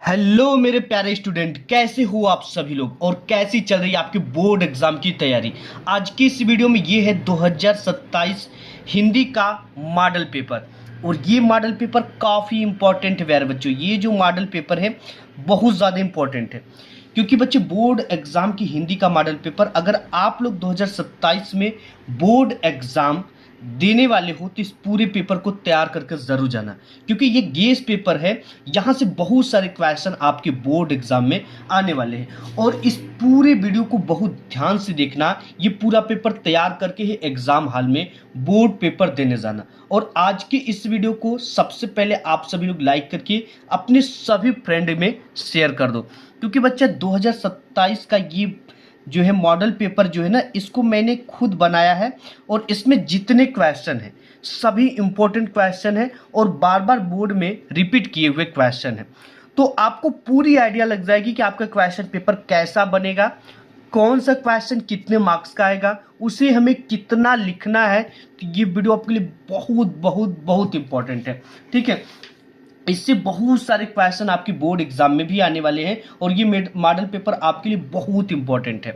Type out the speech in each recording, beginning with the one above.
Hello मेरे प्यारे student, कैसे हो आप सभी लोग और कैसी चल रही है आपकी बोर्ड एग्जाम की तैयारी। आज की इस वीडियो में ये है 2027 हिंदी का मॉडल पेपर। और ये मॉडल पेपर काफ़ी इंपॉर्टेंट है यार बच्चों। ये जो मॉडल पेपर है बहुत ज़्यादा इंपॉर्टेंट है, क्योंकि बच्चे बोर्ड एग्ज़ाम की हिंदी का मॉडल पेपर अगर आप लोग 2027 में बोर्ड एग्ज़ाम देने वाले हो तो इस पूरे पेपर को तैयार करके ज़रूर जाना, क्योंकि ये गेस पेपर है। यहाँ से बहुत सारे क्वेश्चन आपके बोर्ड एग्जाम में आने वाले हैं और इस पूरे वीडियो को बहुत ध्यान से देखना। ये पूरा पेपर तैयार करके ही एग्जाम हॉल में बोर्ड पेपर देने जाना। और आज के इस वीडियो को सबसे पहले आप सभी लोग लाइक करके अपने सभी फ्रेंड में शेयर कर दो, क्योंकि बच्चा 2027 का ये जो है मॉडल पेपर जो है ना, इसको मैंने खुद बनाया है और इसमें जितने क्वेश्चन हैं सभी इंपॉर्टेंट क्वेश्चन हैं और बार बार बोर्ड में रिपीट किए हुए क्वेश्चन हैं। तो आपको पूरी आइडिया लग जाएगी कि आपका क्वेश्चन पेपर कैसा बनेगा, कौन सा क्वेश्चन कितने मार्क्स का आएगा, उसे हमें कितना लिखना है। तो ये वीडियो आपके लिए बहुत बहुत बहुत इंपॉर्टेंट है, ठीक है। इससे बहुत सारे क्वेश्चन आपके बोर्ड एग्जाम में भी आने वाले हैं और ये मॉडल पेपर आपके लिए बहुत इंपॉर्टेंट है।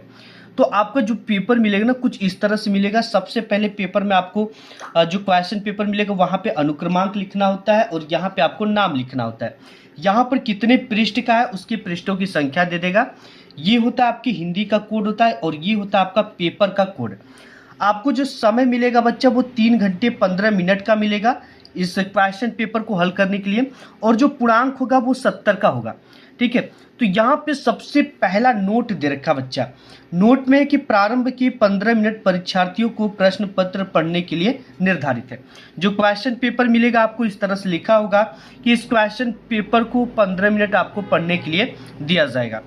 तो आपका जो पेपर मिलेगा ना कुछ इस तरह से मिलेगा। सबसे पहले पेपर में आपको जो क्वेश्चन पेपर मिलेगा वहाँ पे अनुक्रमांक लिखना होता है और यहाँ पे आपको नाम लिखना होता है। यहाँ पर कितने पृष्ठ का है उसके पृष्ठों की संख्या दे देगा। ये होता है आपकी हिंदी का कोड होता है और ये होता है आपका पेपर का कोड। आपको जो समय मिलेगा बच्चा वो 3 घंटे 15 मिनट का मिलेगा इस क्वेश्चन पेपर को हल करने के लिए, और जो पूर्णांक होगा वो 70 का होगा, ठीक है। तो यहाँ पे सबसे पहला नोट दे रखा बच्चा। नोट में है कि प्रारंभ के 15 मिनट परीक्षार्थियों को प्रश्न पत्र पढ़ने के लिए निर्धारित है। जो क्वेश्चन पेपर मिलेगा आपको इस तरह से लिखा होगा कि इस क्वेश्चन पेपर को 15 मिनट आपको पढ़ने के लिए दिया जाएगा।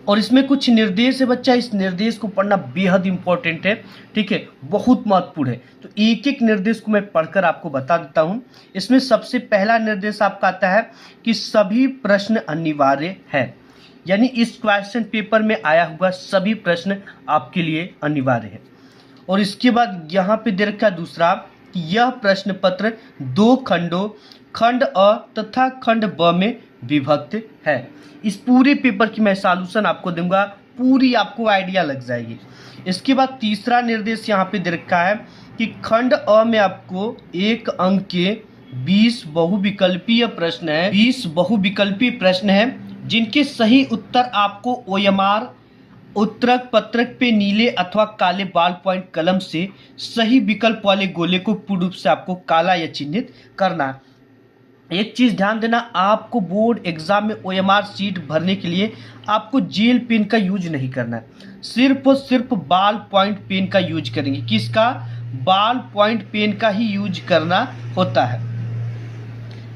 और इसमें कुछ निर्देश है बच्चा, इस निर्देश को पढ़ना बेहद इंपॉर्टेंट है, ठीक है, बहुत महत्वपूर्ण है। तो एक एक निर्देश को मैं पढ़कर आपको बता देता हूं। इसमें सबसे पहला निर्देश आपका आता है कि सभी प्रश्न अनिवार्य है, यानी इस क्वेश्चन पेपर में आया हुआ सभी प्रश्न आपके लिए अनिवार्य है। और इसके बाद यहाँ पे दे रखा दूसरा कि यह प्रश्न पत्र 2 खंडों खंड अ तथा खंड ब में विभक्त है। इस पूरे पेपर की मैं सॉल्यूशन आपको दूंगा, पूरी आपको आइडिया लग जाएगी। इसके बाद तीसरा निर्देश यहाँ पे दे रखा है कि खंड अ में आपको 1 अंक के 20 बहुविकल्पीय प्रश्न है, 20 बहुविकल्पीय प्रश्न हैं जिनके सही उत्तर आपको OMR उत्तरक पत्रक पे नीले अथवा काले बॉल पॉइंट कलम से सही विकल्प वाले गोले को पूर्ण रूप से आपको काला या चिन्हित करना है। एक चीज ध्यान देना, आपको बोर्ड एग्जाम में OMR सीट भरने के लिए आपको जेल पेन का यूज नहीं करना है, सिर्फ और सिर्फ बॉल पॉइंट पेन का यूज करेंगे। किसका? बॉल पॉइंट पेन का ही यूज करना होता है।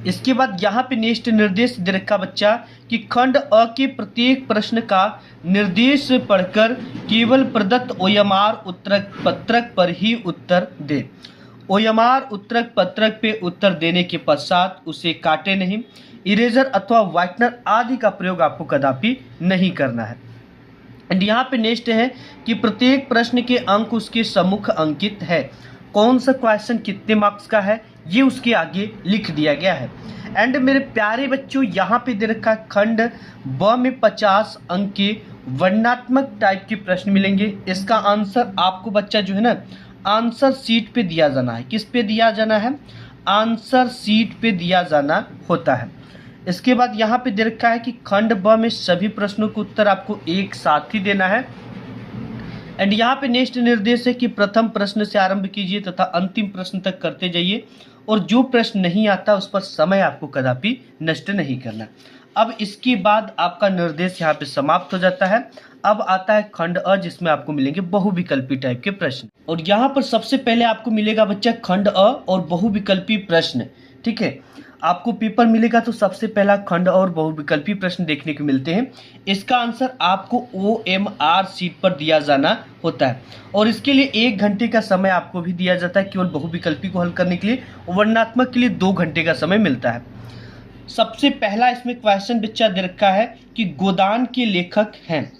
इसके बाद यहाँ पे नेक्स्ट निर्देश दे रखा बच्चा कि खंड अ के प्रत्येक प्रश्न का निर्देश पढ़कर केवल प्रदत्त OMR उत्तरक पत्रक पर ही उत्तर दे। OMR उत्तरक पत्रक पे उत्तर देने के पश्चात उसे काटे नहीं, इरेजर अथवा व्हाइटनर आदि का प्रयोग आपको कदापि नहीं करना है। एंड यहाँ पे नेक्स्ट है कि प्रत्येक प्रश्न के अंक उसके सम्मुख अंकित है। कौन सा क्वेश्चन कितने मार्क्स का है ये उसके आगे लिख दिया गया है। एंड मेरे प्यारे बच्चों यहाँ पे दे रखा खंड ब में 50 अंक के वर्णनात्मक टाइप के प्रश्न मिलेंगे। इसका आंसर आपको बच्चा जो है ना आंसर शीट पे दिया जाना है। किस पे दिया जाना है? आंसर शीट पे दिया जाना होता है। इसके बाद यहाँ पे दे रखा है कि खंड ब में सभी प्रश्नों के उत्तर आपको एक साथ ही देना है। एंड यहाँ पे नेक्स्ट निर्देश है कि प्रथम प्रश्न से आरंभ कीजिए तथा अंतिम प्रश्न तक करते जाइए, और जो प्रश्न नहीं आता उस पर समय आपको कदापि नष्ट नहीं करना। अब इसके बाद आपका निर्देश यहाँ पे समाप्त हो जाता है। अब आता है खंड अ, जिसमें आपको मिलेंगे बहुविकल्पी टाइप के प्रश्न। और यहाँ पर सबसे पहले आपको मिलेगा बच्चा खंड अ और बहुविकल्पी प्रश्न, ठीक है। आपको पेपर मिलेगा तो सबसे पहला खंड और बहुविकल्पी प्रश्न देखने को मिलते हैं। इसका आंसर आपको OMR सीट पर दिया जाना होता है और इसके लिए 1 घंटे का समय आपको भी दिया जाता है केवल बहुविकल्पी को हल करने के लिए। वर्णनात्मक के लिए 2 घंटे का समय मिलता है। सबसे पहला इसमें क्वेश्चन बच्चा दे रखा है कि गोदान के लेखक हैं।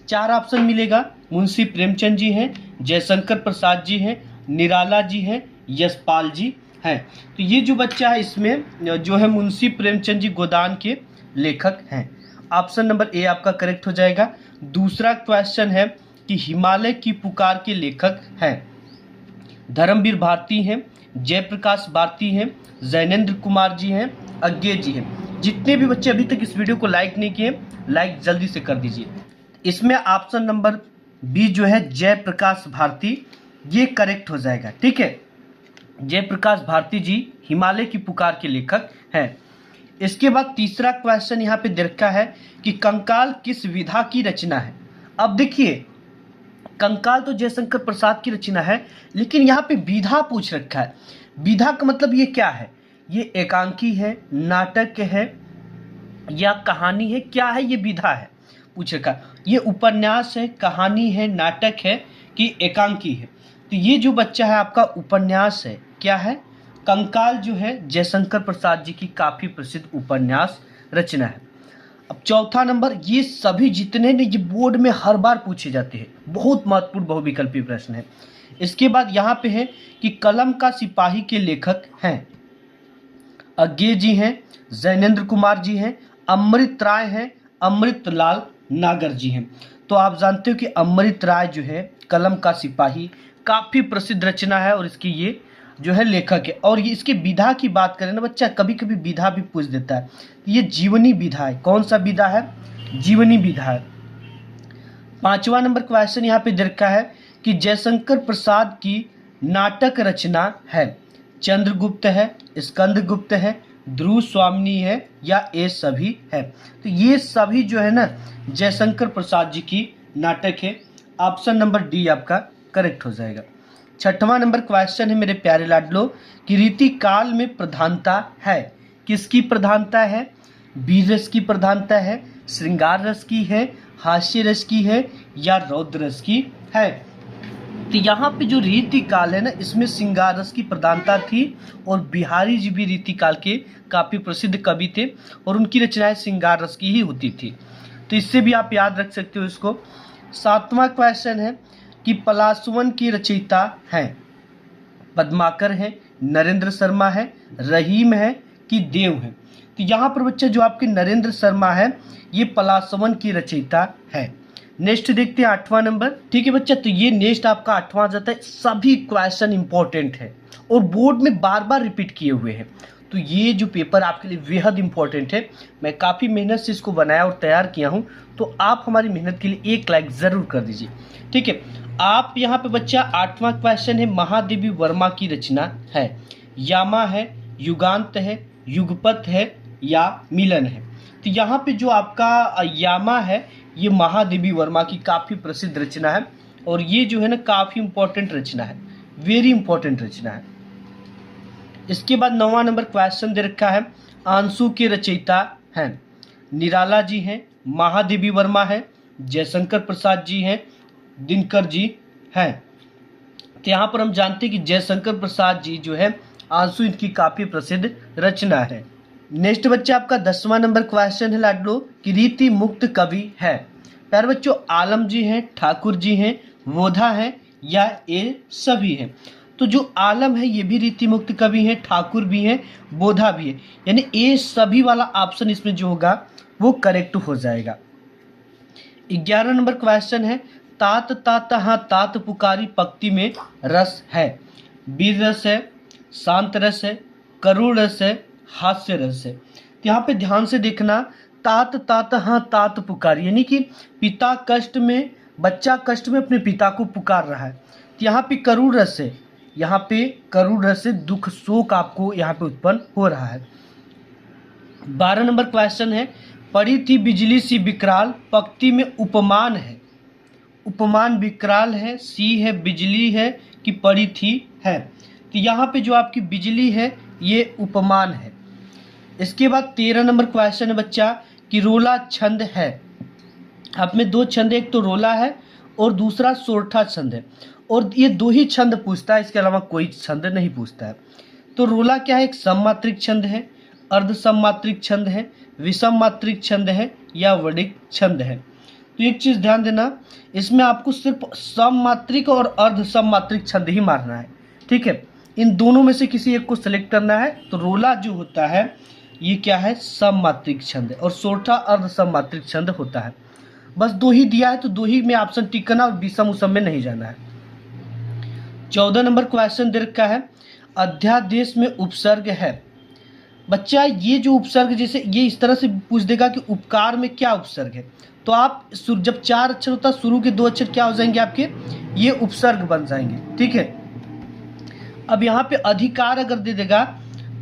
4 ऑप्शन मिलेगा, मुंशी प्रेमचंद जी हैं, जयशंकर प्रसाद जी हैं, निराला जी हैं, यशपाल जी हैं। तो ये जो बच्चा है इसमें जो है मुंशी प्रेमचंद जी गोदान के लेखक हैं। ऑप्शन नंबर ए आपका करेक्ट हो जाएगा। दूसरा क्वेश्चन है कि हिमालय की पुकार के लेखक हैं धर्मवीर भारती हैं, जयप्रकाश भारती हैं, जैनेन्द्र कुमार जी हैं, अज्ञे जी हैं। जितने भी बच्चे अभी तक इस वीडियो को लाइक नहीं किए, लाइक जल्दी से कर दीजिए। इसमें ऑप्शन नंबर बी जो है जयप्रकाश भारती, ये करेक्ट हो जाएगा। ठीक है, जयप्रकाश भारती जी हिमालय की पुकार के लेखक हैं। इसके बाद तीसरा क्वेश्चन यहाँ पे दे रखा है कि कंकाल किस विधा की रचना है। अब देखिए, कंकाल तो जयशंकर प्रसाद की रचना है, लेकिन यहाँ पे विधा पूछ रखा है। विधा का मतलब ये क्या है? ये एकांकी है, नाटक है या कहानी है? क्या है ये? विधा है पूछ रखा। ये उपन्यास है, कहानी है, नाटक है कि एकांकी है? तो ये जो बच्चा है आपका उपन्यास है। क्या है? कंकाल जो है जयशंकर प्रसाद जी की काफी प्रसिद्ध उपन्यास रचना है। अब चौथा नंबर, ये सभी जितने ने ये बोर्ड में हर बार पूछे जाते हैं, बहुत महत्वपूर्ण बहुविकल्पी प्रश्न है। इसके बाद यहाँ पे है कि कलम का सिपाही के लेखक हैं अज्ञे जी हैं, जैनेन्द्र कुमार जी हैं, अमृत राय हैं, अमृतलाल नागर जी हैं। तो आप जानते हो कि अमृत राय जो है कलम का सिपाही काफी प्रसिद्ध रचना है और इसकी ये जो है लेखक है। और ये इसके विधा की बात करें ना बच्चा, कभी कभी विधा भी पूछ देता है। ये जीवनी विधा है। कौन सा विधा है? जीवनी विधा है। पांचवा नंबर क्वेश्चन यहाँ पे दे रखा है कि जयशंकर प्रसाद की नाटक रचना है चंद्रगुप्त है, स्कंदगुप्त है, ध्रुव स्वामिनी है या ये सभी है? तो ये सभी जो है ना जयशंकर प्रसाद जी की नाटक है। ऑप्शन नंबर डी आपका करेक्ट हो जाएगा। छठवां नंबर क्वेश्चन है मेरे प्यारे लाडलो कि रीति काल में प्रधानता है। किसकी प्रधानता है? वीर रस की प्रधानता है, श्रृंगार रस की है, हास्य रस की है या रौद्र रस की है? तो यहाँ पे जो रीति काल है ना, इसमें श्रृंगार रस की प्रधानता थी और बिहारी जी भी रीति काल के काफी प्रसिद्ध कवि थे और उनकी रचनाएं श्रृंगार रस की ही होती थी। तो इससे भी आप याद रख सकते हो इसको। सातवां क्वेश्चन है कि पलाशवन की रचयिता हैं पद्माकर है, नरेंद्र शर्मा है, रहीम है कि देव है? तो यहाँ पर बच्चे जो आपके नरेंद्र शर्मा है ये पलाशवन की रचयिता है। नेक्स्ट देखते हैं आठवां नंबर। ठीक है बच्चा, तो ये नेक्स्ट आपका आठवां आ जाता है। सभी क्वेश्चन इंपॉर्टेंट है और बोर्ड में बार बार रिपीट किए हुए हैं। तो ये जो पेपर आपके लिए बेहद इंपॉर्टेंट है। मैं काफ़ी मेहनत से इसको बनाया और तैयार किया हूँ, तो आप हमारी मेहनत के लिए एक लाइक ज़रूर कर दीजिए। ठीक है, आप यहाँ पे बच्चा आठवां क्वेश्चन है महादेवी वर्मा की रचना है। यामा है, युगांत है, युगपत है या मिलन है? तो यहाँ पे जो आपका यामा है ये महादेवी वर्मा की काफ़ी प्रसिद्ध रचना है और ये जो है ना काफ़ी इंपॉर्टेंट रचना है, वेरी इंपॉर्टेंट रचना है। इसके बाद नौवां नंबर क्वेश्चन दे रखा है आंसू के रचयिता हैं निराला जी हैं, महादेवी वर्मा है, जयशंकर प्रसाद जी हैं, दिनकर जी हैं? तो यहाँ पर हम जानते हैं कि जयशंकर प्रसाद जी जो है आंसू इनकी काफ़ी प्रसिद्ध रचना है। नेक्स्ट बच्चा आपका 10वां नंबर क्वेश्चन है लाडलो कि रीति मुक्त कवि है। प्यारे बच्चों, आलम जी हैं, ठाकुर जी हैं, वोधा हैं या ये सभी हैं? तो जो आलम है ये भी रीति मुक्त कवि हैं, ठाकुर भी हैं, बोधा भी है, यानी ये सभी वाला ऑप्शन इसमें जो होगा वो करेक्ट हो जाएगा। 11 नंबर क्वेश्चन है तात तात हाँ तात पुकारी पंक्ति में रस है। वीर रस है, शांत रस है, करुण रस है, हास्य रस है? तो यहाँ पे ध्यान से देखना, तात तात हाँ तात पुकारी, यानी कि पिता कष्ट में, बच्चा कष्ट में अपने पिता को पुकार रहा है। तो यहाँ पे करुण रस है, यहाँ पे करुण रस से दुख शोक आपको यहाँ पे उत्पन्न हो रहा है। 12 नंबर क्वेश्चन है पड़ी थी बिजली सी विकराल पंक्ति में उपमान है। उपमान विकराल है, सी है, बिजली है कि पड़ी थी है? तो यहाँ पे जो आपकी बिजली है ये उपमान है। इसके बाद 13 नंबर क्वेश्चन है बच्चा कि रोला छंद है। आप में दो छंद, एक तो रोला है और दूसरा सोरठा छंद है और ये दो ही छंद पूछता है, इसके अलावा कोई छंद नहीं पूछता है। तो रोला क्या है? एक सममात्रिक छंद है, अर्ध सममात्रिक छंद है, विषम मात्रिक छंद है या वर्णिक छंद है? तो एक चीज़ ध्यान देना, इसमें आपको सिर्फ सममात्रिक और अर्ध सममात्रिक छंद ही मारना है। ठीक है, इन दोनों में से किसी एक को सिलेक्ट करना है। तो रोला जो होता है ये क्या है, सममात्रिक छंद है, और 16 अर्ध सममात्रिक छंद होता है। बस 2 ही दिया है तो 2 ही में ऑप्शन टिक करना और विषम उसम में नहीं जाना है। 14 नंबर क्वेश्चन दे रखा है, अध्यादेश में उपसर्ग है। बच्चा ये जो उपसर्ग, जैसे ये इस तरह से पूछ देगा कि उपकार में क्या उपसर्ग है, तो आप जब 4 अक्षर होता है शुरू के 2 अक्षर क्या हो जाएंगे आपके, ये उपसर्ग बन जाएंगे। ठीक है, अब यहाँ पे अधिकार अगर दे देगा,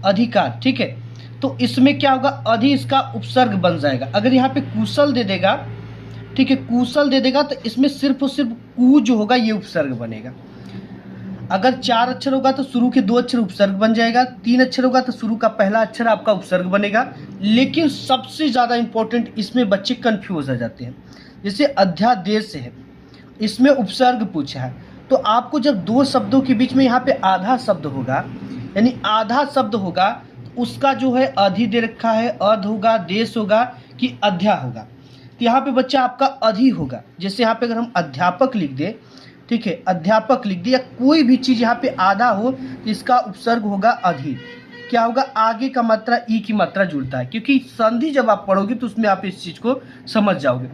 अधिकार, ठीक है, तो इसमें क्या होगा, अधि इसका उपसर्ग बन जाएगा। अगर यहाँ पे कुशल दे देगा, ठीक है, कुशल दे देगा, तो इसमें सिर्फ और सिर्फ कु जो होगा ये उपसर्ग बनेगा। अगर 4 अक्षर होगा तो शुरू के 2 अक्षर उपसर्ग बन जाएगा, 3 अक्षर होगा तो शुरू का पहला अक्षर आपका उपसर्ग बनेगा। लेकिन सबसे ज़्यादा इंपॉर्टेंट, इसमें बच्चे कंफ्यूज हो जाते हैं। जैसे अध्यादेश है, इसमें उपसर्ग पूछा है, तो आपको जब 2 शब्दों के बीच में यहाँ पे आधा शब्द होगा, यानी आधा शब्द होगा, तो उसका जो है अधि दे रखा है, अध होगा, देश होगा कि अध्या होगा। तो यहाँ पे बच्चा आपका अधि होगा। जैसे यहाँ पे अगर हम अध्यापक लिख दें, ठीक है, अध्यापक लिख दिया, कोई भी चीज़ यहाँ पे आधा हो तो इसका उपसर्ग होगा अधि। क्या होगा, आगे का मात्रा ई की मात्रा जुड़ता है, क्योंकि संधि जब आप पढ़ोगे तो उसमें आप इस चीज़ को समझ जाओगे।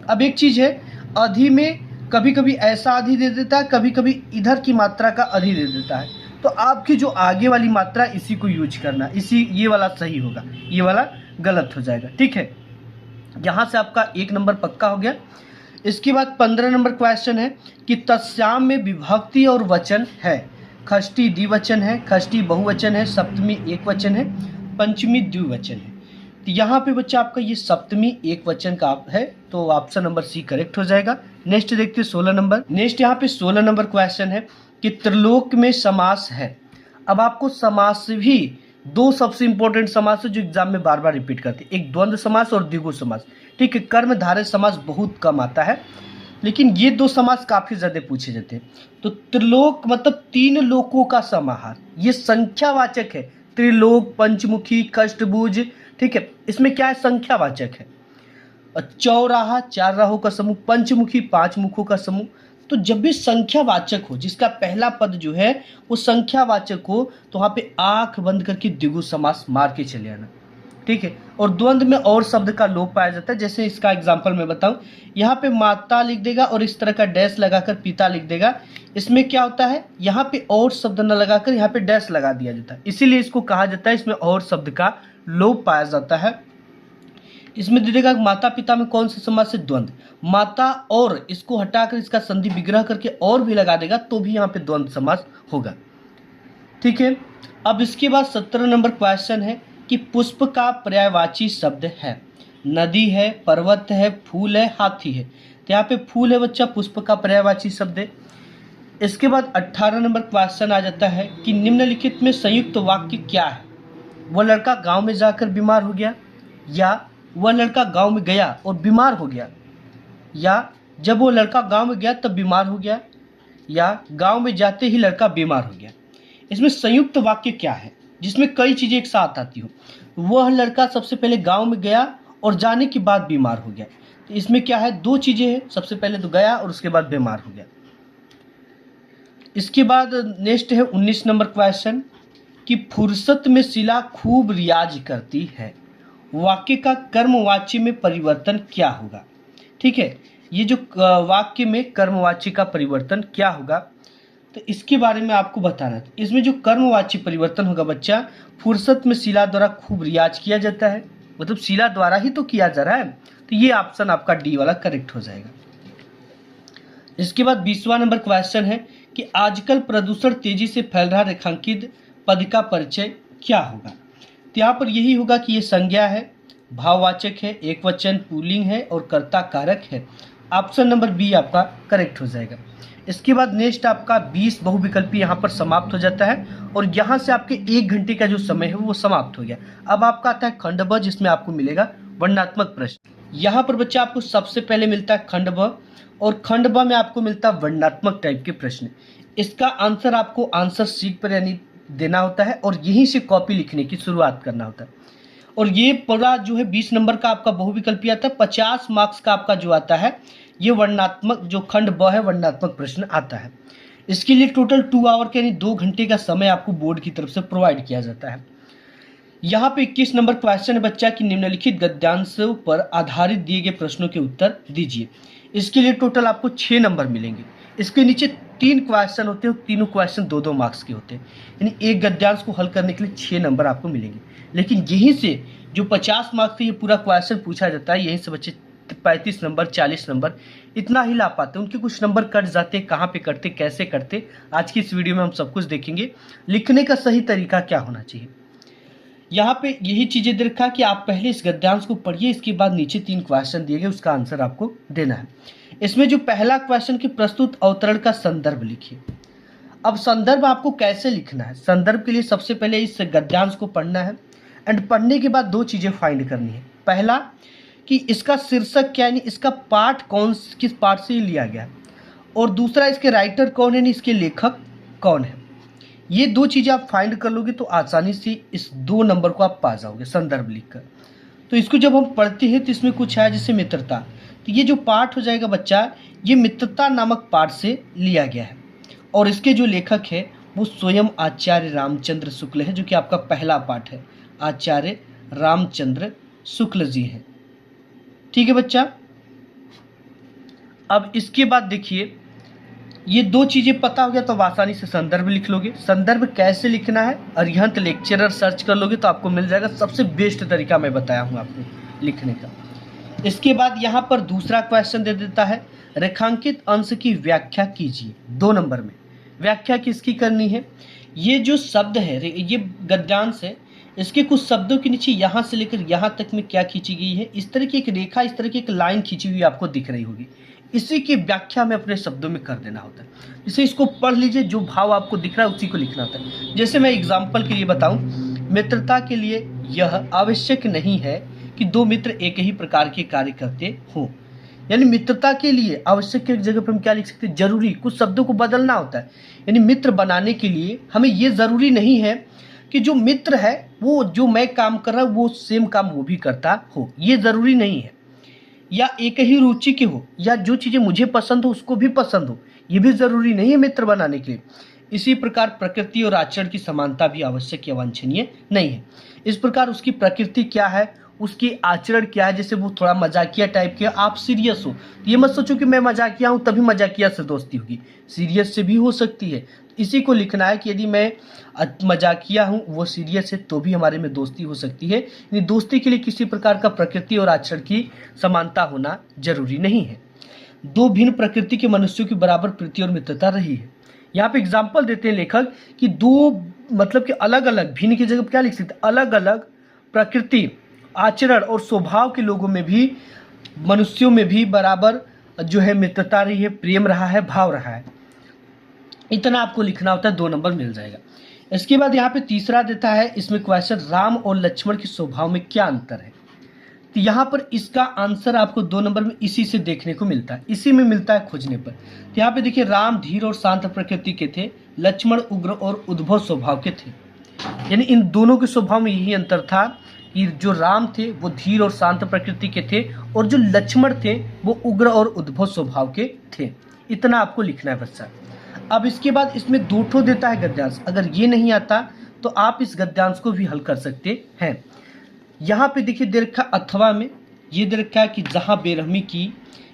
अब एक चीज़ है, अधि में कभी कभी ऐसा अधि दे देता है, कभी कभी इधर की मात्रा का अधि दे देता है, तो आपकी जो आगे वाली मात्रा इसी को यूज करना, ये वाला सही होगा, ये वाला गलत हो जाएगा। ठीक है, यहाँ से आपका 1 नंबर पक्का हो गया। इसके बाद 15 नंबर क्वेश्चन है कि तत्स्याम में विभक्ति और वचन है। षष्ठी द्विवचन है, षष्ठी बहुवचन है, सप्तमी एकवचन है, पंचमी द्विवचन है। तो यहाँ पे बच्चा आपका ये सप्तमी एकवचन का है, तो ऑप्शन नंबर सी करेक्ट हो जाएगा। नेक्स्ट देखते हैं 16 नंबर। नेक्स्ट यहाँ पे 16 नंबर क्वेश्चन है कि त्रिलोक में समास है। अब आपको समास भी 2 सबसे इंपॉर्टेंट समास है जो एग्जाम में बार बार रिपीट करते हैं, एक द्वंद्व समास और द्विगु समास। ठीक है, कर्मधारय समास बहुत कम आता है, लेकिन ये 2 समास काफी ज्यादा पूछे जाते हैं। तो त्रिलोक मतलब 3 लोकों का समाहार, ये संख्यावाचक है। त्रिलोक, पंचमुखी, कष्टभुज, ठीक है, इसमें क्या है, संख्यावाचक है। चौराहा 4 राहों का समूह, पंचमुखी 5 मुखों का समूह। तो जब भी संख्यावाचक हो, जिसका पहला पद जो है वो संख्यावाचक हो, तो वहाँ पे आंख बंद करके द्विगु समास मार के चले आना। ठीक है, और द्वंद्व में और शब्द का लोप पाया जाता है। जैसे इसका एग्जांपल मैं बताऊं, यहाँ पे माता लिख देगा और इस तरह का डैश लगाकर पिता लिख देगा। इसमें क्या होता है, यहाँ पे और शब्द न लगाकर यहाँ पे डैश लगा दिया जाता है, इसीलिए इसको कहा जाता है इसमें और शब्द का लोप पाया जाता है। इसमें दे देगा माता पिता में कौन सा समास है, द्वंद्व। माता और इसको हटाकर इसका संधि विग्रह करके और भी लगा देगा तो भी यहाँ पे द्वंद्व समास होगा। ठीक है, अब इसके बाद 17 नंबर क्वेश्चन है कि पुष्प का पर्यायवाची शब्द है। नदी है, पर्वत है, फूल है, हाथी है। तो यहाँ पे फूल है बच्चा, पुष्प का पर्यायवाची शब्द है। इसके बाद 18 नंबर क्वेश्चन आ जाता है कि निम्नलिखित में संयुक्त वाक्य क्या है। वह लड़का गांव में जाकर बीमार हो गया, या वह लड़का गांव में गया और बीमार हो गया, या जब वो लड़का गांव में गया तब बीमार हो गया, या गांव में जाते ही लड़का बीमार हो गया। इसमें संयुक्त वाक्य क्या है जिसमें कई चीजें एक साथ आती हो। वह लड़का सबसे पहले गांव में गया और जाने के बाद बीमार हो गया। तो इसमें क्या है, 2 चीजें हैं, सबसे पहले तो गया और उसके बाद बीमार हो गया। इसके बाद नेक्स्ट है 19 नंबर क्वेश्चन कि फुर्सत में शिला खूब रियाज करती है। वाक्य का कर्मवाच्य में परिवर्तन क्या होगा। ठीक है, ये जो वाक्य में कर्मवाच्य का परिवर्तन क्या होगा, तो इसके बारे में आपको बताना है। इसमें जो कर्मवाच्य परिवर्तन होगा बच्चा, फुर्सत में शिला द्वारा खूब रियाज किया जाता है, मतलब शिला द्वारा ही तो किया जा रहा है, तो ये ऑप्शन आपका डी वाला करेक्ट हो जाएगा। इसके बाद 20वां नंबर क्वेश्चन है कि आजकल प्रदूषण तेजी से फैल रहा रेखांकित पद का परिचय क्या होगा। तो यहाँ पर यही होगा कि ये संज्ञा है, भाववाचक है, एकवचन, पुल्लिंग है और कर्ता कारक है। ऑप्शन नंबर बी आपका करेक्ट हो जाएगा। इसके बाद नेक्स्ट आपका 20 बहुविकल्पी यहाँ पर समाप्त हो जाता है और यहाँ से आपके 1 घंटे का जो समय है वो समाप्त हो गया। अब आपका आता है खंड ब, जिसमें आपको मिलेगा वर्णनात्मक प्रश्न। यहाँ पर बच्चा आपको सबसे पहले मिलता है खंड ब, और खंड ब में आपको मिलता है वर्णनात्मक टाइप के प्रश्न। इसका आंसर आपको आंसर शीट पर यानी देना होता है और यहीं से कॉपी लिखने की शुरुआत करना होता है। और ये पूरा जो है 20 नंबर का आपका बहुविकल्पी आता है, 50 मार्क्स का आपका जो आता है ये वर्णनात्मक, जो खंड ब है वर्णनात्मक प्रश्न आता है। इसके लिए टोटल 2 आवर के यानी 2 घंटे का समय आपको बोर्ड की तरफ से प्रोवाइड किया जाता है। यहाँ पे 21 नंबर क्वेश्चन है बच्चा कि निम्नलिखित गद्यांशों पर आधारित दिए गए प्रश्नों के उत्तर दीजिए। इसके लिए टोटल आपको 6 नंबर मिलेंगे। इसके नीचे 3 क्वेश्चन होते हैं, तीनों क्वेश्चन 2-2 मार्क्स के होते हैं, यानी एक गद्यांश को हल करने के लिए 6 नंबर आपको मिलेंगे। लेकिन यहीं से जो 50 मार्क्स से ये पूरा क्वेश्चन पूछा जाता है, यहीं से बच्चे 35 नंबर 40 नंबर इतना ही ला पाते हैं। उनके कुछ नंबर कट जाते हैं, कहाँ पे कटते, कैसे कटते, आज की इस वीडियो में हम सब कुछ देखेंगे। लिखने का सही तरीका क्या होना चाहिए, यहाँ पे यही चीजें दे रखा कि आप पहले इस गद्यांश को पढ़िए, इसके बाद नीचे 3 क्वेश्चन दिए गए, उसका आंसर आपको देना है। इसमें जो पहला क्वेश्चन की प्रस्तुत अवतरण का संदर्भ लिखिए। अब संदर्भ आपको कैसे लिखना है, संदर्भ के लिए सबसे पहले इस गद्यांश को पढ़ना है एंड पढ़ने के बाद 2 चीजें फाइंड करनी है। पहला कि इसका शीर्षक क्या है, यानी इसका पाठ किस पाठ से लिया गया है, और दूसरा इसके राइटर कौन है, यानी इसके लेखक कौन है। ये 2 चीज़ें आप फाइंड कर लोगे तो आसानी से इस 2 नंबर को आप पा जाओगे संदर्भ लिखकर। तो इसको जब हम पढ़ते हैं तो इसमें कुछ है जैसे मित्रता, तो ये जो पाठ हो जाएगा बच्चा, ये मित्रता नामक पाठ से लिया गया है और इसके जो लेखक है वो स्वयं आचार्य रामचंद्र शुक्ल है, जो कि आपका पहला पाठ है। आचार्य रामचंद्र शुक्ल जी हैं, ठीक है बच्चा। अब इसके बाद देखिए, ये 2 चीज़ें पता हो गया तो आप आसानी से संदर्भ लिख लोगे। संदर्भ कैसे लिखना है, अरिहंत लेक्चरर सर्च कर लोगे तो आपको मिल जाएगा। सबसे बेस्ट तरीका मैं बताया हूँ आपको लिखने का। इसके बाद यहाँ पर दूसरा क्वेश्चन दे देता है, रेखांकित अंश की व्याख्या कीजिए। 2 नंबर में व्याख्या किसकी करनी है, ये जो शब्द है, ये गद्यांश है, इसके कुछ शब्दों के नीचे यहाँ से लेकर यहाँ तक में क्या खींची गई है, इस तरह की एक रेखा, इस तरह की एक लाइन खींची हुई आपको दिख रही होगी। इसी की व्याख्या में अपने शब्दों में कर देना होता है। जैसे इसको पढ़ लीजिए, जो भाव आपको दिख रहा है उसी को लिखना होता है। जैसे मैं एग्जाम्पल के लिए बताऊं, मित्रता के लिए यह आवश्यक नहीं है कि 2 मित्र एक ही प्रकार के कार्य करते हों। यानी मित्रता के लिए आवश्यक की जगह पर हम क्या लिख सकते हैं, जरूरी, कुछ शब्दों को बदलना होता है। यानी मित्र बनाने के लिए हमें ये जरूरी नहीं है कि जो मित्र है वो जो मैं काम कर रहा हूँ वो सेम काम वो भी करता हो, ये जरूरी नहीं है। या एक ही रुचि के हो, या जो चीज़ें मुझे पसंद हो उसको भी पसंद हो, ये भी ज़रूरी नहीं है मित्र बनाने के लिए। इसी प्रकार प्रकृति और आचरण की समानता भी आवश्यक या वांछनीय नहीं है। इस प्रकार उसकी प्रकृति क्या है, उसकी आचरण क्या है, जैसे वो थोड़ा मजाकिया टाइप के, आप सीरियस हो तो ये मत सोचो कि मैं मजाकिया हूँ तभी मजाकिया से दोस्ती होगी, सीरियस से भी हो सकती है। इसी को लिखना है कि यदि मैं मजाकिया हूँ, वो सीरियस है, तो भी हमारे में दोस्ती हो सकती है। यानी दोस्ती के लिए किसी प्रकार का प्रकृति और आचरण की समानता होना जरूरी नहीं है। 2 भिन्न प्रकृति के मनुष्यों की बराबर प्रीति और मित्रता रही है। यहाँ पे एग्जाम्पल देते हैं लेखक कि 2 मतलब कि अलग अलग, भिन्न की जगह क्या लिख सकते हैं, अलग अलग प्रकृति, आचरण और स्वभाव के लोगों में भी, मनुष्यों में भी बराबर जो है मित्रता रही है, प्रेम रहा है, भाव रहा है। इतना आपको लिखना होता है, 2 नंबर मिल जाएगा। इसके बाद यहाँ पे तीसरा देता है इसमें क्वेश्चन, राम और लक्ष्मण के स्वभाव में क्या अंतर है। तो यहाँ पर इसका आंसर आपको 2 नंबर में इसी से देखने को मिलता है, इसी में मिलता है खोजने पर। तो यहाँ पे देखिए, राम धीर और शांत प्रकृति के थे, लक्ष्मण उग्र और उद्भव स्वभाव के थे। यानी इन दोनों के स्वभाव में यही अंतर था कि जो राम थे वो धीर और शांत प्रकृति के थे, और जो लक्ष्मण थे वो उग्र और उद्भव स्वभाव के थे। इतना आपको लिखना है बच्चा। अब इसके बाद इसमें 2 ठो देता है गद्यांश। अगर ये नहीं आता तो आप इस गद्यांश को भी हल कर सकते हैं। यहाँ पे देखिए दे रखा अथवा में, ये दे रखा है कि जहाँ बेरहमी की,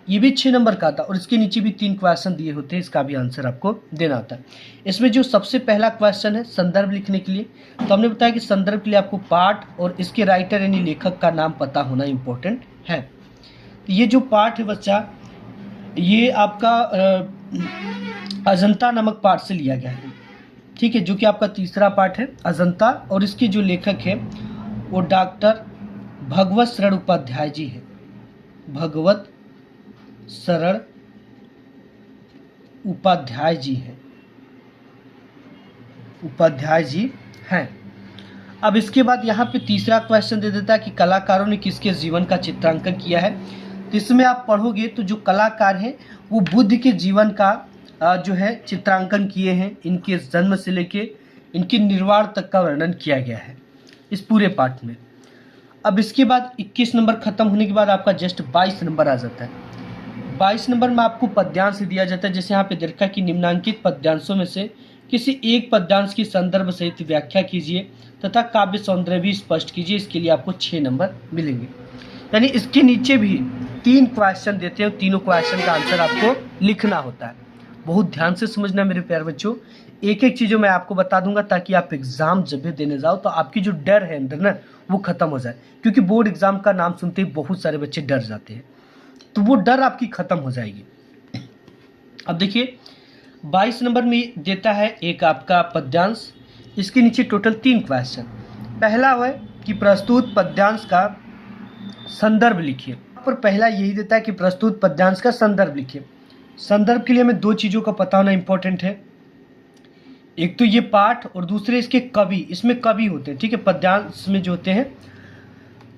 ये भी 6 नंबर का आता, और इसके नीचे भी 3 क्वेश्चन दिए होते हैं, इसका भी आंसर आपको देना होता है। इसमें जो सबसे पहला क्वेश्चन है संदर्भ लिखने के लिए, तो हमने बताया कि संदर्भ के लिए आपको पाठ और इसके राइटर यानी लेखक का नाम पता होना इम्पोर्टेंट है। तो ये जो पाठ है बच्चा, ये आपका अजंता नामक पाठ से लिया गया है, ठीक है, जो कि आपका तीसरा पाठ है अजंता, और इसके जो लेखक है वो डॉक्टर भगवत शरण उपाध्याय जी हैं। भगवत शरण उपाध्याय जी हैं, उपाध्याय जी हैं। अब इसके बाद यहाँ पे तीसरा क्वेश्चन दे देता है कि कलाकारों ने किसके जीवन का चित्रांकन किया है। तो इसमें आप पढ़ोगे तो जो कलाकार हैं वो बुद्ध के जीवन का जो है चित्रांकन किए हैं, इनके जन्म से लेके इनके निर्वाण तक का वर्णन किया गया है इस पूरे पाठ में। अब इसके बाद 21 नंबर खत्म होने के बाद आपका जस्ट 22 नंबर आ जाता है। 22 नंबर में आपको पद्यांश दिया जाता है। जैसे यहाँ पे देखा कि निम्नांकित पद्यांशों में से किसी एक पद्यांश की संदर्भ सहित व्याख्या कीजिए तथा काव्य सौंदर्य भी स्पष्ट कीजिए। इसके लिए आपको 6 नंबर मिलेंगे। यानी इसके नीचे भी 3 क्वेश्चन देते हैं, तीनों क्वेश्चन का आंसर आपको लिखना होता है। बहुत ध्यान से समझना मेरे प्यारे बच्चों, एक एक चीज़ों मैं आपको बता दूंगा ताकि आप एग्जाम जब भी देने जाओ तो आपकी जो डर है अंदर ना वो खत्म हो जाए, क्योंकि बोर्ड एग्जाम का नाम सुनते ही बहुत सारे बच्चे डर जाते हैं, तो वो डर आपकी खत्म हो जाएगी। अब देखिए 22 नंबर में देता है एक आपका पद्यांश, इसके नीचे टोटल 3 क्वेश्चन। पहला है कि प्रस्तुत पद्यांश का संदर्भ लिखिए। पर पहला यही देता है कि प्रस्तुत पद्यांश का संदर्भ लिखिए। संदर्भ के लिए हमें 2 चीज़ों का पता होना इंपॉर्टेंट है, एक तो ये पाठ और दूसरे इसके कवि। इसमें कवि होते हैं, ठीक है, पद्यांश में जो होते हैं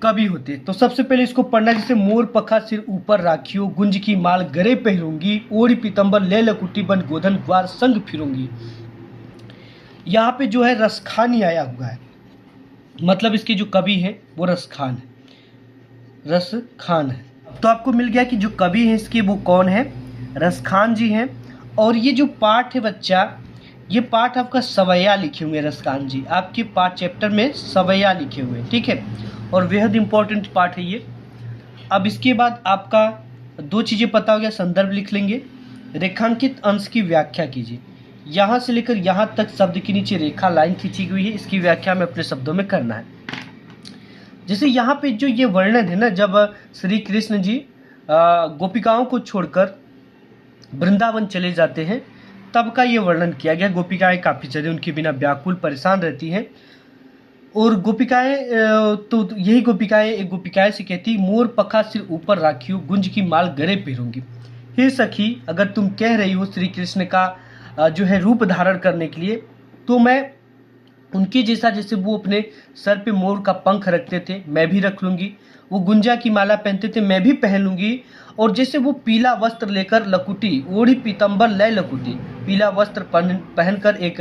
कवि होते हैं। तो सबसे पहले इसको पढ़ना, जैसे मोर पखा सिर ऊपर राखियो, गुंज की माल गरे पहरूंगी, ओढ़ी पीतम्बर ले लकुटी बन गोधन ग्वार संग फिरूंगी। यहाँ पे जो है रसखानी आया हुआ है, मतलब इसके जो कवि है वो रसखान है, रसखान है। तो आपको मिल गया कि जो कवि है इसके वो कौन है, रसखान जी हैं। और ये जो पाठ है बच्चा, ये पाठ आपका सवैया लिखे हुए रसखान जी, आपके पाठ चैप्टर में सवैया लिखे हुए, ठीक है, और बेहद इंपॉर्टेंट पाठ है ये। अब इसके बाद आपका 2 चीज़ें पता हो गया, संदर्भ लिख लेंगे, रेखांकित अंश की व्याख्या कीजिए। यहाँ से लेकर यहाँ तक शब्द के नीचे रेखा लाइन खींची गई है, इसकी व्याख्या में अपने शब्दों में करना है। जैसे यहाँ पे जो ये वर्णन है ना, जब श्री कृष्ण जी गोपिकाओं को छोड़कर वृंदावन चले जाते हैं तब का ये वर्णन किया गया। गोपिकाएं काफ़ी ज़्यादा उनके बिना व्याकुल परेशान रहती हैं, और गोपिकाएं तो यही गोपिकाएं एक गोपिकाएं से कहती, मोर पखा सिर ऊपर राखियो, गुंज की माल गरे पहरूंगी। हे सखी, अगर तुम कह रही हो श्री कृष्ण का जो है रूप धारण करने के लिए, तो मैं उनके जैसा, जैसे वो अपने सर पे मोर का पंख रखते थे मैं भी रख लूँगी, वो गुंजा की माला पहनते थे मैं भी पहन लूँगी, और जैसे वो पीला वस्त्र लेकर लकुटी, ओढ़ी पीतम्बर लय लकुटी, पीला वस्त्र पहनकर एक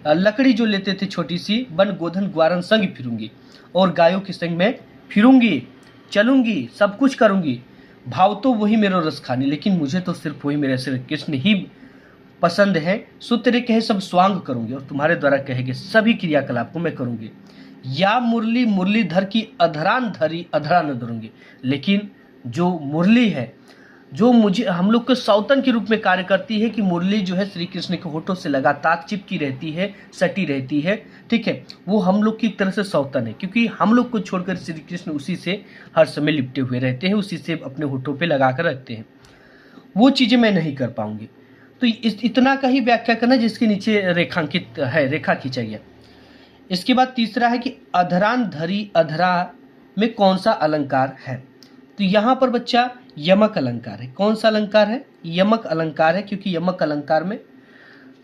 लकड़ी जो लेते थे छोटी सी, बन गोधन ग्वारन संग फिरूंगी, और गायों के संग में फिरूंगी, चलूंगी, सब कुछ करूंगी। भाव तो वही मेरा रसखानी, लेकिन मुझे तो सिर्फ वही मेरे श्री कृष्ण ही पसंद है। सो तेरे कहे सब स्वांग करूंगी, और तुम्हारे द्वारा कहे गए सभी क्रियाकलाप को मैं करूंगी। या मुरली मुरलीधर की अधरान धरी अधरा न धरूंगी, लेकिन जो मुरली है, जो मुझे हम लोग के सौतन के रूप में कार्य करती है, कि मुरली जो है श्री कृष्ण के होठों से लगातार चिपकी रहती है, सटी रहती है, ठीक है, वो हम लोग की तरह से सौतन है, क्योंकि हम लोग को छोड़कर श्री कृष्ण उसी से हर समय लिपटे हुए रहते हैं, उसी से अपने होठों पे लगा कर रखते हैं। वो चीज़ें मैं नहीं कर पाऊंगी। तो इतना का ही व्याख्या करना जिसके नीचे रेखांकित है, रेखा खींचा गया। इसके बाद तीसरा है कि अधरान धरी अधरा में कौन सा अलंकार है। तो यहाँ पर बच्चा यमक अलंकार है। कौन सा अलंकार है? यमक अलंकार है, क्योंकि यमक अलंकार में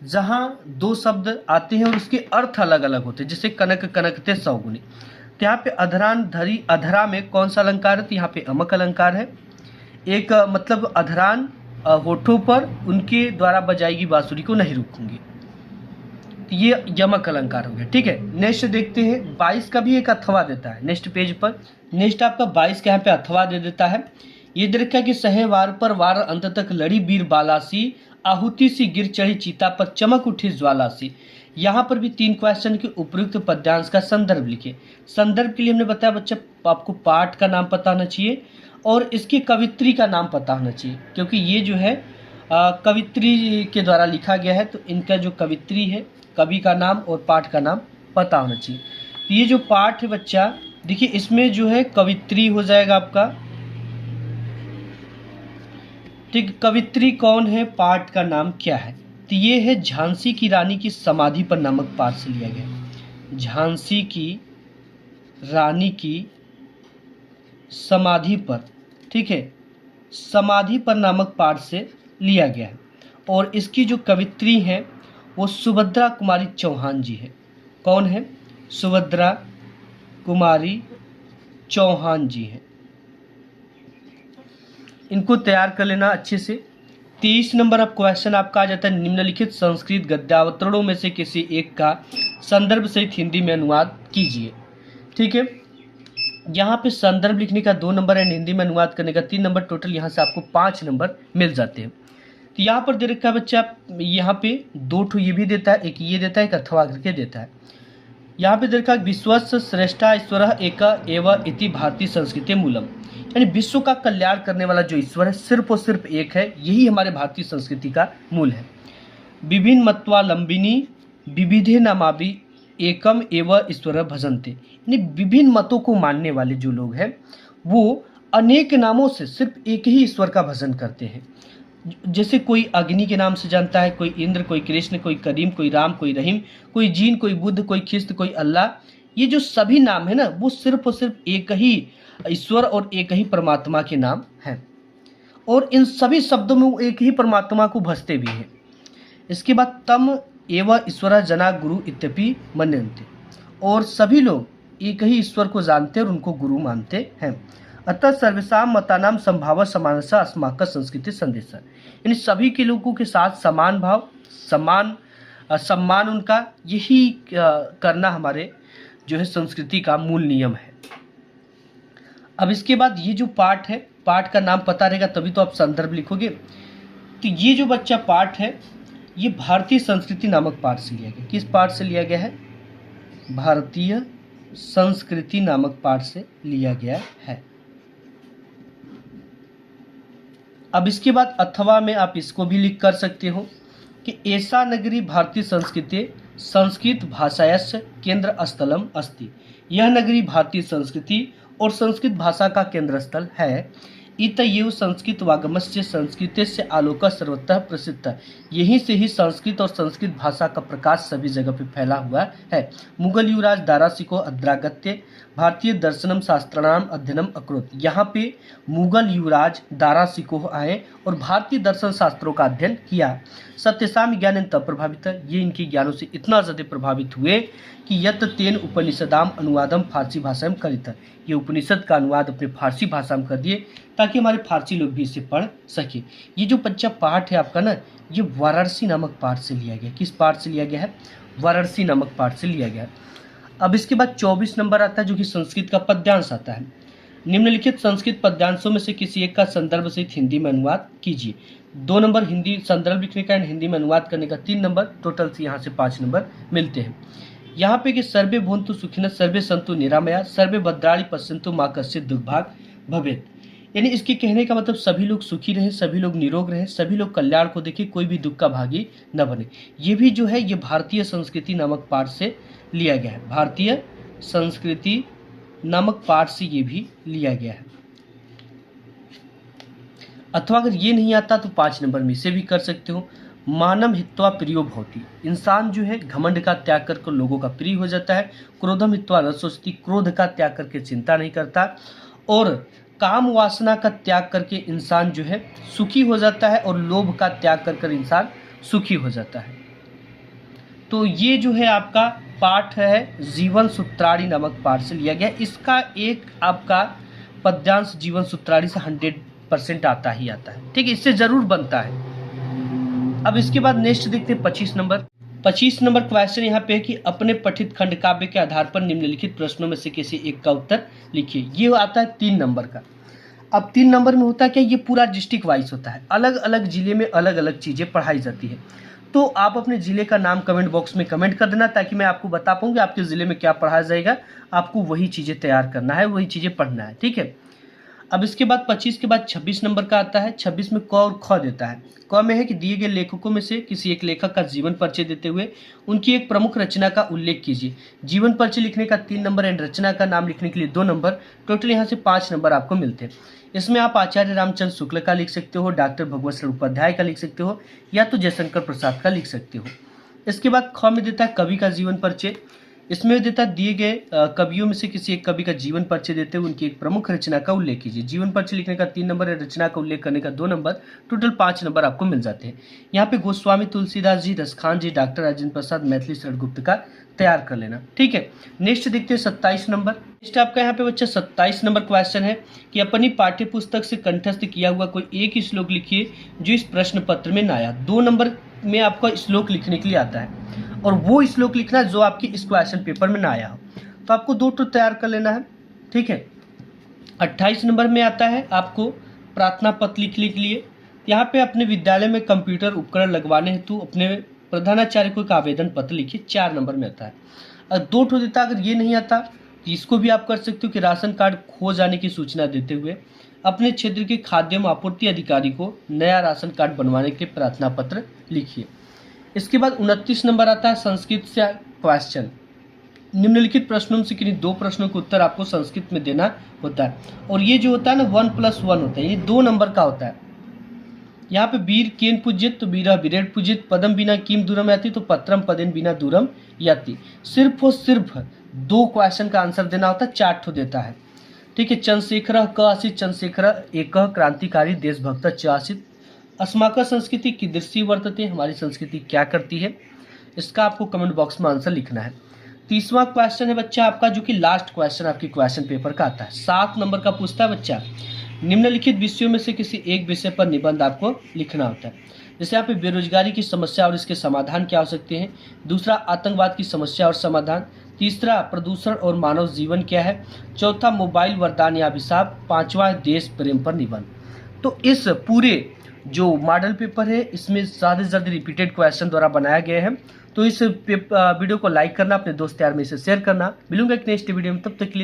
जहाँ 2 शब्द आते हैं और उसके अर्थ अलग अलग होते हैं, जैसे कनक कनकते सौगुनी। तो यहाँ पे अधरान धरी अधरा में कौन सा अलंकार है? तो यहाँ पे यमक अलंकार है। एक मतलब अधरान होठों पर उनके द्वारा बजाएगी बांसुरी को नहीं रुकूंगी, तो ये यमक अलंकार हो गया, ठीक है। नेक्स्ट देखते हैं, 22 का भी एक अथवा देता है नेक्स्ट पेज पर। नेक्स्ट आपका 22 के यहाँ पे अथवा दे देता है। ये दे रखा है कि सहे वार पर वार अंत तक लड़ी बीर बालासी, आहुति सी गिर चढ़ी चीता पर चमक उठी ज्वाला सी। यहाँ पर भी 3 क्वेश्चन के उपयुक्त पद्यांश का संदर्भ लिखिए। संदर्भ के लिए हमने बताया बच्चा आपको पाठ का नाम पता होना चाहिए और इसकी कवित्री का नाम पता होना चाहिए, क्योंकि ये जो है कवित्री के द्वारा लिखा गया है, तो इनका जो कवित्री है, कवि का नाम और पाठ का नाम पता होना चाहिए। तो ये जो पाठ है बच्चा, देखिए इसमें जो है कवित्री हो जाएगा आपका, ठीक। कवित्री कौन है, पाठ का नाम क्या है? तो ये है झांसी की रानी की समाधि पर नामक पाठ से लिया गया। झांसी की रानी की समाधि पर, ठीक है, समाधि पर नामक पाठ से लिया गया है। और इसकी जो कवित्री है वो सुभद्रा कुमारी चौहान जी है। कौन है? सुभद्रा कुमारी चौहान जी है। इनको तैयार कर लेना अच्छे से। 23 नंबर अब क्वेश्चन आपका आ जाता है, निम्नलिखित संस्कृत गद्यावतरणों में से किसी एक का संदर्भ सहित हिंदी में अनुवाद कीजिए, ठीक है। यहाँ पे संदर्भ लिखने का 2 नंबर है, हिंदी में अनुवाद करने का 3 नंबर, टोटल यहाँ से आपको 5 नंबर मिल जाते हैं। तो यहाँ पर दे रखा है बच्चा, यहाँ पे दो ठो ये भी देता है, एक ये देता है, एक अथवा करके देता है। यहाँ पे दे रखा है विश्वस्य श्रेष्ठा ईश्वर एक एव इति भारतीय संस्कृति मूलम, यानी विश्व का कल्याण करने वाला जो ईश्वर है सिर्फ और सिर्फ एक है, यही हमारे भारतीय संस्कृति का मूल है। विभिन्न मत्वालंबिनी विविधे नामाभि एकम एव ईश्वर भजन्ते, यानी विभिन्न मतों को मानने वाले जो लोग हैं वो अनेक नामों से सिर्फ एक ही ईश्वर का भजन करते हैं। जैसे कोई अग्नि के नाम से जानता है, कोई इंद्र, कोई कृष्ण, कोई करीम, कोई राम, कोई रहीम, कोई जीन, कोई बुद्ध, कोई ख्रिस्त, कोई अल्लाह, ये जो सभी नाम है ना वो सिर्फ और सिर्फ एक ही ईश्वर और एक ही परमात्मा के नाम हैं, और इन सभी शब्दों में वो एक ही परमात्मा को भजते भी हैं। इसके बाद तम एवं ईश्वर जना गुरु इत्यपि मन्यन्ते, और सभी लोग एक ही ईश्वर को जानते और उनको गुरु मानते हैं। अतः सर्वेषां मतानां संभाव समानस्य अस्माकं संस्कृति संदेश, यानी सभी के लोगों के साथ समान भाव, समान सम्मान उनका, यही करना हमारे जो है संस्कृति का मूल नियम है। अब इसके बाद ये जो पाठ है, पाठ का नाम पता रहेगा तभी तो आप संदर्भ लिखोगे। तो ये जो बच्चा पाठ है ये भारतीय संस्कृति नामक पाठ से लिया गया। किस पाठ से लिया गया है? भारतीय संस्कृति नामक पाठ से लिया गया है। अब इसके बाद अथवा में आप इसको भी लिख कर सकते हो कि ऐसा नगरी भारतीय संस्कृति संस्कृत भाषायस्य केंद्र स्थलम अस्ति, यह नगरी भारतीय संस्कृति और संस्कृत भाषा का केंद्र स्थल है। इतएव संस्कृत वागमस्य संस्कृतस्य आलोक सर्वतः प्रसिद्ध, यहीं से ही संस्कृत और संस्कृत भाषा का प्रकाश सभी जगह पे फैला हुआ है। मुगल युवराज दारासिको अद्रागत्य भारतीय दर्शनम शास्त्राणाम अध्ययनम अकरोत, यहाँ पे मुगल युवराज दारासिको आए और भारतीय दर्शन शास्त्रों का अध्ययन किया। सत्यसाम ज्ञान तब प्रभावित, ये इनके ज्ञानों से इतना ज़्यादा प्रभावित हुए कि यत तेन उपनिषदाम अनुवादम फारसी भाषा में करित, ये उपनिषद का अनुवाद अपने फारसी भाषा में कर दिए ताकि हमारे फारसी लोग भी इसे पढ़ सके। ये जो बच्चा पाठ है आपका ना, ये वाराणसी नामक पाठ से लिया गया। किस पाठ से लिया गया है? वाराणसी नामक पाठ से लिया गया। अब इसके बाद 24 नंबर आता है जो कि संस्कृत का पद्यांश आता है। निम्नलिखित संस्कृत पद्यांशों में से किसी एक का संदर्भ सहित हिंदी में अनुवाद कीजिए। 2 नंबर हिंदी संदर्भ लिखने का एंड हिंदी में अनुवाद करने का 3 नंबर, टोटल से यहाँ से 5 नंबर मिलते हैं। यहाँ पे कि सर्वे भवन्तु सुखिनः सर्वे सन्तु निरामया सर्वे भद्राणि पश्यन्तु मा कश्चित् दुर्भाग् भवेत्, यानी इसके कहने का मतलब सभी लोग सुखी रहें, सभी लोग निरोग रहें, सभी लोग कल्याण को देखें, कोई भी दुख का भागी न बने। ये भी जो है ये भारतीय संस्कृति नामक पाठ से लिया गया है। भारतीय संस्कृति नामक पाठ से ये भी लिया गया है। अथवा अगर ये नहीं आता तो 5 नंबर में इसे भी कर सकते हो। मानम हित्वा प्रियो भवति, इंसान जो है घमंड का त्याग करके लोगों का प्रिय हो जाता है। क्रोधम हित्वा न सोचती, क्रोध का त्याग करके चिंता नहीं करता। और काम वासना का त्याग करके इंसान जो है सुखी हो जाता है, और लोभ का त्याग कर इंसान सुखी हो जाता है। तो ये जो है आपका पाठ है जीवन सूत्राणी नामक पाठ से लिया गया। इसका एक आपका पद्यांश जीवन सूत्राणी से 100% आता ही आता है, ठीक है, इससे जरूर बनता है। अब इसके बाद नेक्स्ट देखते हैं 25 नंबर। 25 नंबर क्वेश्चन यहाँ पे है कि अपने पठित खंड काव्य के आधार पर निम्नलिखित प्रश्नों में से किसी एक का उत्तर लिखिए। ये आता है 3 नंबर का। अब 3 नंबर में होता है क्या, ये पूरा डिस्ट्रिक्ट वाइज होता है, अलग अलग जिले में अलग अलग चीज़ें पढ़ाई जाती है। तो आप अपने ज़िले का नाम कमेंट बॉक्स में कमेंट कर देना ताकि मैं आपको बता पाऊँ कि आपके ज़िले में क्या पढ़ाया जाएगा। आपको वही चीज़ें तैयार करना है, वही चीज़ें पढ़ना है, ठीक है। अब इसके बाद 25 के बाद 26 नंबर का आता है। 26 में क और ख देता है। क में है कि दिए गए लेखकों में से किसी एक लेखक का जीवन परिचय देते हुए उनकी एक प्रमुख रचना का उल्लेख कीजिए। जीवन परिचय लिखने का 3 नंबर एंड रचना का नाम लिखने के लिए 2 नंबर, टोटल यहाँ से 5 नंबर आपको मिलते हैं। इसमें आप आचार्य रामचंद्र शुक्ल का लिख सकते हो, डॉक्टर भगवत शरण उपाध्याय का लिख सकते हो, या तो जयशंकर प्रसाद का लिख सकते हो। इसके बाद ख में देता है कवि का जीवन परिचय। इसमें देता है दिए गए कवियों में से किसी एक कवि का जीवन परिचय देते हुए उनकी एक प्रमुख रचना का उल्लेख कीजिए। जीवन परिचय लिखने का 3 नंबर है, रचना का उल्लेख करने का 2 नंबर, टोटल 5 नंबर आपको मिल जाते हैं। यहाँ पे गोस्वामी तुलसीदास जी, रसखान जी, डॉक्टर राजेंद्र प्रसाद, मैथिली शरण गुप्त का तैयार कर लेना, ठीक है। नेक्स्ट देखते हैं 27 नंबर। नेक्स्ट आपका यहाँ पे बच्चा 27 नंबर क्वेश्चन है कि अपनी पाठ्य पुस्तक से कंठस्थ किया हुआ कोई एक श्लोक लिखिए जो इस प्रश्न पत्र में न आया। 2 नंबर में आपका श्लोक लिखने के लिए आता है, और वो श्लोक लिखना जो आपकी इस क्वेश्चन पेपर में ना आया हो। तो आपको 2 तो तैयार कर लेना है, ठीक है। 28 नंबर में आता है आपको प्रार्थना पत्र लिखने के लिए। यहाँ पे अपने विद्यालय में कंप्यूटर उपकरण लगवाने हेतु अपने प्रधानाचार्य को एक आवेदन पत्र लिखिए, 4 नंबर में आता है। और 2 ठो देता, अगर ये नहीं आता तो इसको भी आप कर सकते हो कि राशन कार्ड खो जाने की सूचना देते हुए अपने क्षेत्र के खाद्य एवं आपूर्ति अधिकारी को नया राशन कार्ड बनवाने के लिए प्रार्थना पत्र लिखिए। इसके बाद 29 नंबर आता है संस्कृत से क्वेश्चन। निम्नलिखित प्रश्नों में से किन्हीं 2 प्रश्नों के उत्तर आपको संस्कृत में देना होता है, और ये जो होता है ना 1+1 होता है, ये 2 नंबर का होता है। यहाँ पे वीर केन पूज्यत तो वीरा विरेट पूजित, पदम बिना किम दूरम याति तो पत्रम पदेन बिना दूरम याति। सिर्फ और सिर्फ 2 क्वेश्चन का आंसर देना होता है, 4 ठो देता है। ठीक है। चंद्रशेखर क आसीत चंद्रशेखर एक क्रांतिकारी देशभक्त च आसीत। अस्माकं संस्कृति कीदृशी वर्तते, हमारी संस्कृति क्या करती है, इसका आपको कमेंट बॉक्स में आंसर लिखना है। 30वां क्वेश्चन है बच्चा आपका, जो कि लास्ट क्वेश्चन आपके क्वेश्चन पेपर का आता है, 7 नंबर का पूछता है बच्चा। निम्नलिखित विषयों में से किसी एक विषय पर निबंध आपको लिखना होता है। जैसे यहाँ पे बेरोजगारी की समस्या और इसके समाधान क्या हो सकते हैं, दूसरा आतंकवाद की समस्या और समाधान, तीसरा प्रदूषण और मानव जीवन क्या है, चौथा मोबाइल वरदान या अभिशाप, 5वां देश प्रेम पर निबंध। तो इस पूरे जो मॉडल पेपर है इसमें ज़्यादा से ज़्यादा रिपीटेड क्वेश्चन द्वारा बनाया गया है। तो इस वीडियो को लाइक करना, अपने दोस्त यार में इसे शेयर करना। मिलूंगा एक नेक्स्ट वीडियो में, तब तक के लिए।